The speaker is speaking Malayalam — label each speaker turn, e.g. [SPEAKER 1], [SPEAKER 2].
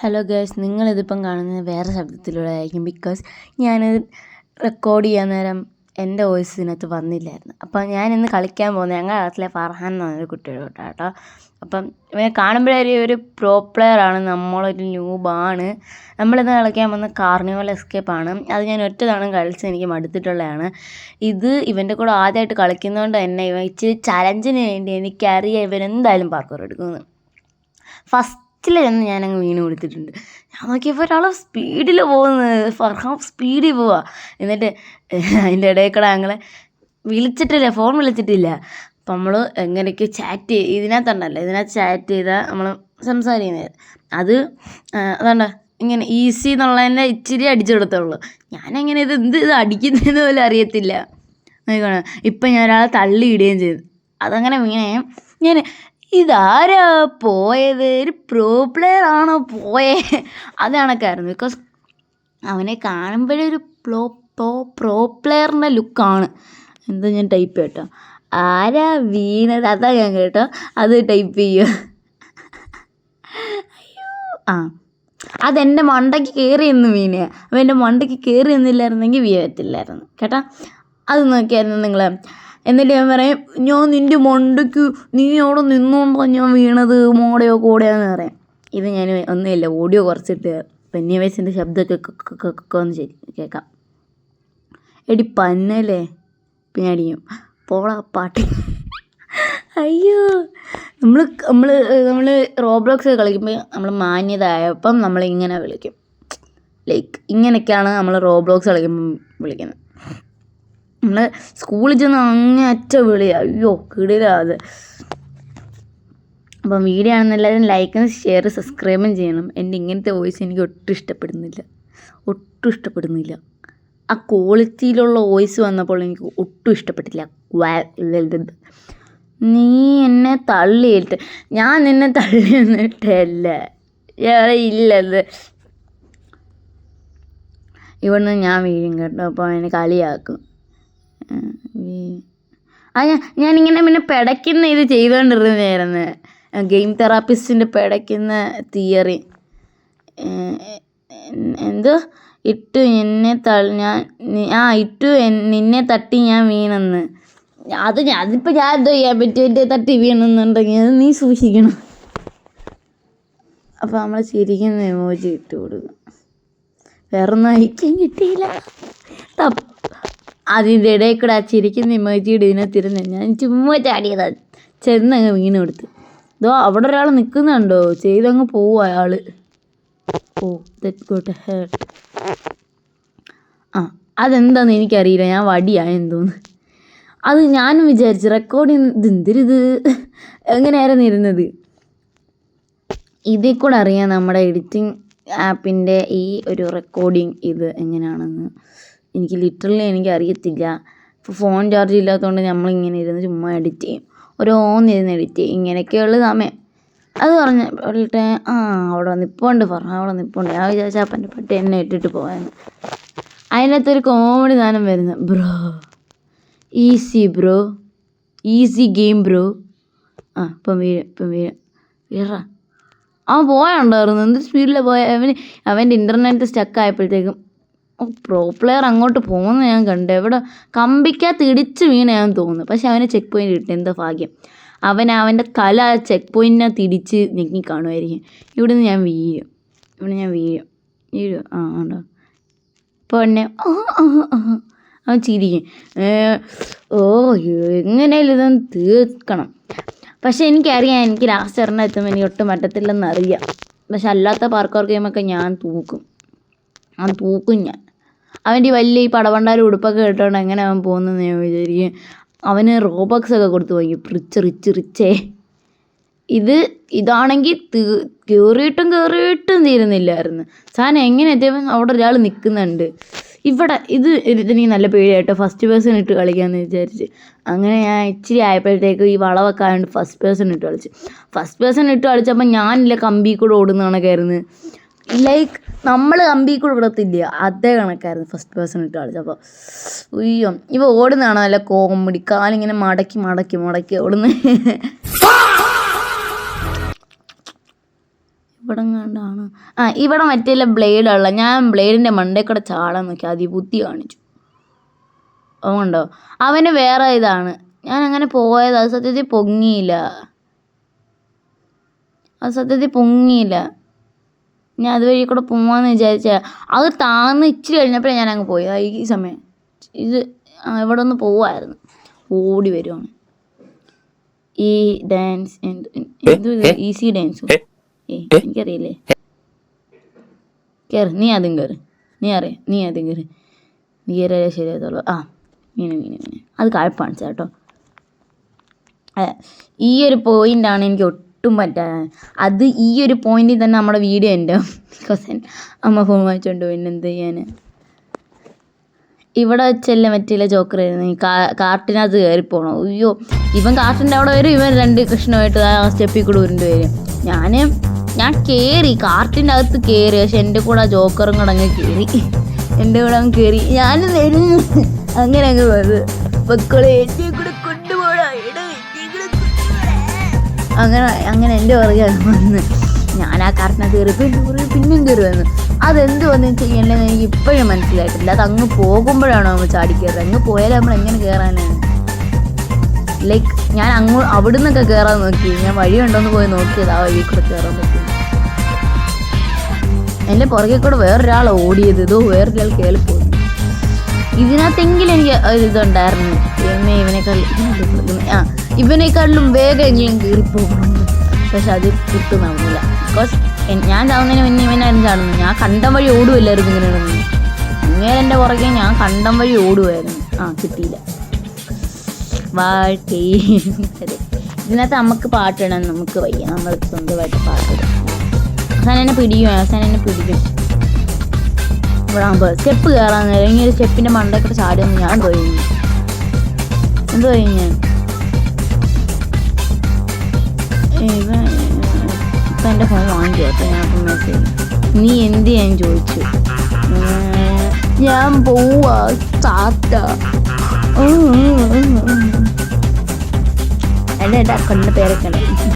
[SPEAKER 1] ഹലോ ഗേഴ്സ്, നിങ്ങളിതിപ്പം കാണുന്നത് വേറെ ശബ്ദത്തിലൂടെ ആയിരിക്കും. ബിക്കോസ് ഞാനത് റെക്കോർഡ് ചെയ്യാൻ നേരം എൻ്റെ വോയിസ് ഇതിനകത്ത് വന്നില്ലായിരുന്നു. അപ്പം ഞാനിന്ന് കളിക്കാൻ പോകുന്നത് ഞങ്ങളുടെ ക്ലാസ്സിലെ ഫർഹാൻ എന്ന് പറഞ്ഞൊരു കുട്ടിയുടെ കേട്ടോ. അപ്പം ഇവനെ കാണുമ്പോഴേ ഒരു പ്രോ പ്ലെയറാണ്, നമ്മളൊരു ന്യൂബാണ്. നമ്മളിന്ന് കളിക്കാൻ പോകുന്ന കാർണിവൽ എസ്കേപ്പാണ്. അത് ഞാൻ ഒറ്റ തവണ കളിച്ച് എനിക്ക് മടുത്തിട്ടുള്ളതാണ്. ഇത് ഇവൻ്റെ കൂടെ ആദ്യമായിട്ട് കളിക്കുന്നതുകൊണ്ട് തന്നെ ഇവൻ ഇച്ചിരി ചലഞ്ചിന് വേണ്ടി എനിക്കറിയാം ഇവനെന്തായാലും പാർക്കർ എടുക്കുന്നത്. ഫസ്റ്റിലൊന്ന് ഞാനങ്ങ് വീണ് കൊടുത്തിട്ടുണ്ട്. ഞാൻ നോക്കിയപ്പോൾ ഒരാൾ സ്പീഡിൽ പോകുന്നത്, ഫർഹാൻ സ്പീഡിൽ പോവുക. എന്നിട്ട് അതിൻ്റെ ഇടയിൽ കൂടെ ഞങ്ങൾ വിളിച്ചിട്ടില്ല, ഫോൺ വിളിച്ചിട്ടില്ല. അപ്പം നമ്മൾ എങ്ങനെയൊക്കെ ചാറ്റ് ഇതിനകത്തുണ്ടല്ലോ, ഇതിനകത്ത് ചാറ്റ് ചെയ്താൽ നമ്മൾ സംസാരിക്കുന്നത് അത് അതാണ്ട ഇങ്ങനെ ഈസി എന്നുള്ളതിൻ്റെ ഇച്ചിരി അടിച്ചു കൊടുത്തുള്ളൂ. ഞാനെങ്ങനെ ഇത് അടിക്കുന്നതെന്ന് പോലും അറിയത്തില്ല. നോക്കണം, ഇപ്പം ഞാൻ ഒരാളെ തള്ളിയിടുകയും ചെയ്തു. അതങ്ങനെ വീണേ ഞാൻ ഇതാരാ പോയത്, ഒരു പ്രോ പ്ലെയർ ആണോ പോയേ, അത് കണക്കായിരുന്നു. ബിക്കോസ് അവനെ കാണുമ്പോഴൊരു പ്രോ പ്ലെയറിൻ്റെ ലുക്കാണ്. എന്താ ഞാൻ ടൈപ്പ് കേട്ടോ, ആരാ വീണത് അതാ ഞാൻ കേട്ടോ, അത് ടൈപ്പ് ചെയ്യുക. അയ്യോ, അതെൻ്റെ മണ്ടയ്ക്ക് കയറിയെന്ന് വീണേ. അപ്പം എൻ്റെ മണ്ടയ്ക്ക് കയറി എന്നില്ലായിരുന്നെങ്കിൽ വീഴത്തില്ലായിരുന്നു കേട്ടോ. അത് നോക്കിയായിരുന്നു നിങ്ങൾ. എന്നിട്ട് ഞാൻ പറയും, ഞാൻ നിൻ്റെ മണ്ടയ്ക്ക് നീ അവിടെ നിന്നുകൊണ്ടോ ഞാൻ വീണത്, മോടെയോ കൂടെയാന്ന് പറയാം. ഇത് ഞാൻ ഒന്നുമില്ല, ഓഡിയോ കുറച്ചിട്ട് പെന്നിവൈസിൻ്റെ ശബ്ദമൊക്കെ ഒന്ന് ശരി കേൾക്കാം. എടി പന്നല്ലേ പിന്നെ അടിക്കും പോളാ പാട്ട്. അയ്യോ, നമ്മൾ റോബ്ലോക്സ് കളിക്കുമ്പോൾ നമ്മൾ മാന്യത ആയപ്പം നമ്മളിങ്ങനെ വിളിക്കും. ലൈക്ക് ഇങ്ങനെയൊക്കെയാണ് നമ്മൾ റോബ്ലോക്സ് കളിക്കുമ്പം വിളിക്കുന്നത്. നമ്മൾ സ്കൂളിൽ ചെന്ന് അങ്ങേയറ്റ വിളി, അയ്യോ കിടിലാത്. അപ്പം വീഡിയോ ആണെന്നെല്ലാവരും ലൈക്കും ഷെയർ സബ്സ്ക്രൈബും ചെയ്യണം. എൻ്റെ ഇങ്ങനത്തെ വോയിസ് എനിക്ക് ഒട്ടും ഇഷ്ടപ്പെടുന്നില്ല. ആ ക്വാളിറ്റിയിലുള്ള വോയിസ് വന്നപ്പോൾ എനിക്ക് ഒട്ടും ഇഷ്ടപ്പെട്ടില്ല. നീ എന്നെ തള്ളിയിട്ട്, ഞാൻ നിന്നെ തള്ളി എന്നിട്ടല്ല ഇല്ലത്. ഇവിടുന്ന് ഞാൻ വീഴും കേട്ടോ. അപ്പോൾ അതിനെ കളിയാക്കും. ഞാനിങ്ങനെ പിന്നെ പിടയ്ക്കുന്ന ഇത് ചെയ്തുകൊണ്ടിരുന്നതായിരുന്നു. Game തെറാപ്പിസ്റ്റിൻ്റെ പിടയ്ക്കുന്ന theory. എന്തോ ഇട്ടു എന്നെ നിന്നെ തട്ടി ഞാൻ വീണെന്ന്. അതിപ്പോൾ ഞാൻ എന്തോ ചെയ്യാൻ പറ്റും, എൻ്റെ തട്ടി വീണെന്നുണ്ടെങ്കിൽ അത് നീ സൂക്ഷിക്കണം. അപ്പോൾ നമ്മൾ ചിരിക്കുന്ന എമോജി ഇട്ട് കൊടുക്കും. വേറൊന്നും അയക്കാൻ കിട്ടിയില്ല. അതിൻ്റെ ഇടയിൽ കൂടെ ആ ചിരിക്കുന്ന ഇമോജിയുടെ ഇതിനകത്തിരുന്ന് ഞാൻ ചുമ്മാ ചാടിയതാണ്, ചെന്നങ്ങ് വീണ് കൊടുത്ത്. ഇതോ അവിടെ ഒരാൾ നിൽക്കുന്നുണ്ടോ, ചെയ്തങ്ങ് പോവും അയാൾ. അതെന്താണെന്ന് എനിക്കറിയില്ല, ഞാൻ വടിയായെന്ന് തോന്നുന്നു. അത് ഞാനും വിചാരിച്ചു റെക്കോർഡ് എന്തിരിത് എങ്ങനെയായിരുന്നു ഇരുന്നത്. ഇതിൽ കൂടെ അറിയാം നമ്മുടെ എഡിറ്റിംഗ് ആപ്പിൻ്റെ ഈ ഒരു റെക്കോർഡിങ് ഇത് എങ്ങനെയാണെന്ന്. എനിക്ക് അറിയത്തില്ല. ഇപ്പോൾ ഫോൺ ചാർജ് ഇല്ലാത്തതുകൊണ്ട് നമ്മളിങ്ങനെ ഇരുന്ന് ചുമ്മാ എഡിറ്റ് ചെയ്യും, ഓരോന്നിരുന്ന് എഡിറ്റ് ചെയ്യും. ഇങ്ങനെയൊക്കെയുള്ള സമയം അത് പറഞ്ഞിട്ട് അവിടെ നിൽപ്പുണ്ട് അവിടെ നിൽപ്പുണ്ട്. ഞാൻ വിചാരിച്ചാൽ അപ്പൻ്റെ പട്ടി എന്നെ ഇട്ടിട്ട് പോകാമെന്ന്. അതിനകത്തൊരു കോമഡി സാധനം വരുന്നത്, ബ്രോ ഈസി ഗെയിം ബ്രോ. ഇപ്പം വീഴ അവൻ പോയുണ്ടായിരുന്നു. എന്ത് സ്പീഡിലാണ് പോയ. അവൻ്റെ ഇൻ്റർനെറ്റ് സ്റ്റക്ക് ആയപ്പോഴത്തേക്കും പ്രോ പ്ലെയർ അങ്ങോട്ട് പോകുന്നത് ഞാൻ കണ്ടു. എവിടെ കമ്പിക്കകത്ത് ഇടിച്ച് വീണയാന്ന് തോന്നുന്നു. പക്ഷെ അവന് ചെക്ക് പോയിൻ്റ് കിട്ടി, എന്താ ഭാഗ്യം. അവൻ്റെ കല ചെക്ക് പോയിൻറ്റിനകത്ത് ഇടിച്ച് ഞെക്കി കാണുമായിരിക്കും. ഇവിടുന്ന് ഞാൻ വീഴും. ഉണ്ടോ ഇപ്പോൾ എന്നെ അവൻ ചിരിക്കും. എങ്ങനെയാലും ഇതൊന്ന് തീർക്കണം. പക്ഷെ എനിക്കറിയാം, എനിക്ക് ലാസ്റ്റ് എറിഞ്ഞ എത്തുമ്പോൾ എനിക്ക് ഒട്ടും പറ്റത്തില്ലെന്നറിയാം. പക്ഷെ അല്ലാത്ത പാർക്കോർ ഗെയിമൊക്കെ ഞാൻ തൂക്കും. ഞാൻ അവൻ്റെ വലിയ ഈ പടവണ്ടാരും ഉടുപ്പൊക്കെ ഇട്ടുകൊണ്ട് എങ്ങനെ അവൻ പോകുന്നതെന്ന് ഞാൻ വിചാരിക്കും. അവന് റോബക്സ് ഒക്കെ കൊടുത്ത് പോയി, റിച്ചേ. ഇതാണെങ്കിൽ കയറിയിട്ടും തീരുന്നില്ലായിരുന്നു സാധനം. എങ്ങനെ എത്തിയപ്പോൾ അവിടെ ഒരാൾ നിൽക്കുന്നുണ്ട്. ഇതെനിക്ക് നല്ല പേടിയായിട്ടോ. ഫസ്റ്റ് പേഴ്സൺ ഇട്ട് കളിക്കാമെന്ന് വിചാരിച്ച് അങ്ങനെ ഞാൻ ഇച്ചിരി ആയപ്പോഴത്തേക്ക് ഈ വളവൊക്കെ ആയതുകൊണ്ട് ഫസ്റ്റ് പേഴ്സൺ ഇട്ട് കളിച്ചപ്പോൾ ഞാനില്ല കമ്പി കൂടെ ഓടുന്ന കണക്കായിരുന്നു. ലൈക്ക് നമ്മൾ കമ്പി കൂടെ വിടത്തില്ല, അതേ കണക്കായിരുന്നു ഫസ്റ്റ് പേഴ്സൺ ഇട്ട് കളിച്ചപ്പോൾ. ഉയ്യോ, ഇവ ഓടുന്നതാണോ നല്ല കോമഡി. കാലിങ്ങനെ മടക്കി ഓടുന്ന. ഇവിടെ കണ്ടാണ് ഇവിടെ മറ്റേ ബ്ലേഡുള്ള ഞാൻ ബ്ലേഡിൻ്റെ മണ്ടേ കൂടെ ചാടാൻ നോക്കി അതിബുദ്ധി കാണിച്ചു. അതുകൊണ്ടോ അവന് വേറെ ഇതാണ്. ഞാൻ അങ്ങനെ പോയത് അത് സത്യത്തിൽ പൊങ്ങിയില്ല. ഞാൻ അതുവഴി കൂടെ പോവാന്ന് വിചാരിച്ച അത് താന്ന് ഇച്ചിരി കഴിഞ്ഞപ്പോഴേ ഞാൻ അങ്ങ് പോയി. ഈ സമയം ഇത് ഇവിടെ ഒന്ന് പോവായിരുന്നു. ഓടി വരുവാണ് ഈ ഡാൻസ് എന്ത് ഈസി ഡാൻസ് എനിക്കറിയില്ലേ. കയറി നീ അതും കയറി നീ അതും കയറി നീ കയറിയാലേ ശരിയാകത്തുള്ളൂ. മീന് അത് കാഴ്പ്പാണ് കേട്ടോ. ഈ ഒരു പോയിൻ്റാണ് എനിക്ക് ഒട്ടും പറ്റാൻ. അത് ഈ ഒരു പോയിന്റിൽ തന്നെ നമ്മുടെ വീഡിയോ ഉണ്ട്. ബിക്കോസ് അമ്മ ഫോൺ വാങ്ങിച്ചോണ്ട് പിന്നെ എന്ത് ചെയ്യാൻ. ഇവിടെ വെച്ചല്ലേ മറ്റേ ജോക്കർ ആയിരുന്നു. ഈ കാട്ടിനകത്ത് കയറിപ്പോണം. അയ്യോ ഇവൻ കാട്ടിൻ്റെ അവിടെ വരും, ഇവൻ 2 കൃഷ്ണമായിട്ട് ആ സ്റ്റെപ്പിൽ കൂടെ ഉരുണ്ട് വരും. ഞാൻ കയറി കാട്ടിൻ്റെ അകത്ത് കയറി. പക്ഷെ എൻ്റെ കൂടെ ആ ജോക്കറും കൂടെ അങ്ങ് കയറി. ഞാൻ വരുന്നു അങ്ങനെ അങ്ങ് വന്നത് മക്കളെ എൻ്റെ കൂടെ കൊണ്ടുപോടാ അങ്ങനെ എൻ്റെ പുറകെ വന്ന് ഞാൻ ആ കാട്ടിനകത്ത് കയറി പിന്നെയും കയറി വന്നു. അതെന്ത് വന്നു ചെയ്യണമെന്ന് എനിക്ക് ഇപ്പോഴും മനസ്സിലായിട്ടില്ല. അത് അങ്ങ് പോകുമ്പോഴാണോ നമ്മൾ ചാടി കയറുന്നത്? അങ്ങ് പോയാൽ നമ്മൾ എങ്ങനെ കയറാനാണ്? ലൈക്ക് ഞാൻ അവിടെ നിന്നൊക്കെ കയറാൻ നോക്കി. ഞാൻ വഴിയുണ്ടോന്ന് പോയി നോക്കിയത്. ആ വഴി കൂടെ കയറാൻ പറ്റും. എൻ്റെ പുറകെ കൂടെ വേറൊരാൾ ഓടിയത്. ഇതോ വേറൊരാൾ കയറിപ്പോയി. ഇതിനകത്തെങ്കിലും എനിക്ക് ഇതുണ്ടായിരുന്നു. ഇവനേക്കാളിലും വേഗം എങ്കിലും കയറിപ്പോകുന്നുണ്ട്. പക്ഷെ അത് കിട്ടുന്നില്ല. ബിക്കോസ് ഞാൻ ചാവുന്നതിന് മുന്നേ ഇവനായിരുന്നു ചാടുന്നു. ഞാൻ കണ്ടം വഴി ഓടുമല്ലായിരുന്നു ഇങ്ങനെ ഇടുന്നു. ഇങ്ങനെ എൻ്റെ പുറകെ ഞാൻ കണ്ടം വഴി ഓടുമായിരുന്നു. കിട്ടിയില്ല. വാട്ടി അതെ ഇതിനകത്ത് നമുക്ക് പാട്ടിടാൻ നമുക്ക് വയ്യ. നമ്മൾ സ്വന്തമായിട്ട് പാട്ടിടാം. അവസാനം എന്നെ പിടിക്കും. ഇവിടെ ആകുമ്പോൾ സ്റ്റെപ്പ് കയറാൻ നേരം ഇങ്ങനെ സ്റ്റെപ്പിൻ്റെ മണ്ടൊക്കെ ചാടിയൊന്ന് ഞാൻ പോയി. ഞാൻ ഇപ്പം എൻ്റെ ഫോൺ വാങ്ങിച്ചു. അപ്പം ഞാൻ അപ്പം മെസ്സേജ് നീ എന്ത് ഞാൻ ചോദിച്ചു. ഞാൻ പോവാ താത്ത. എൻ്റെ അക്കൗണ്ടിൻ്റെ പേരൊക്കെ ഉണ്ട്.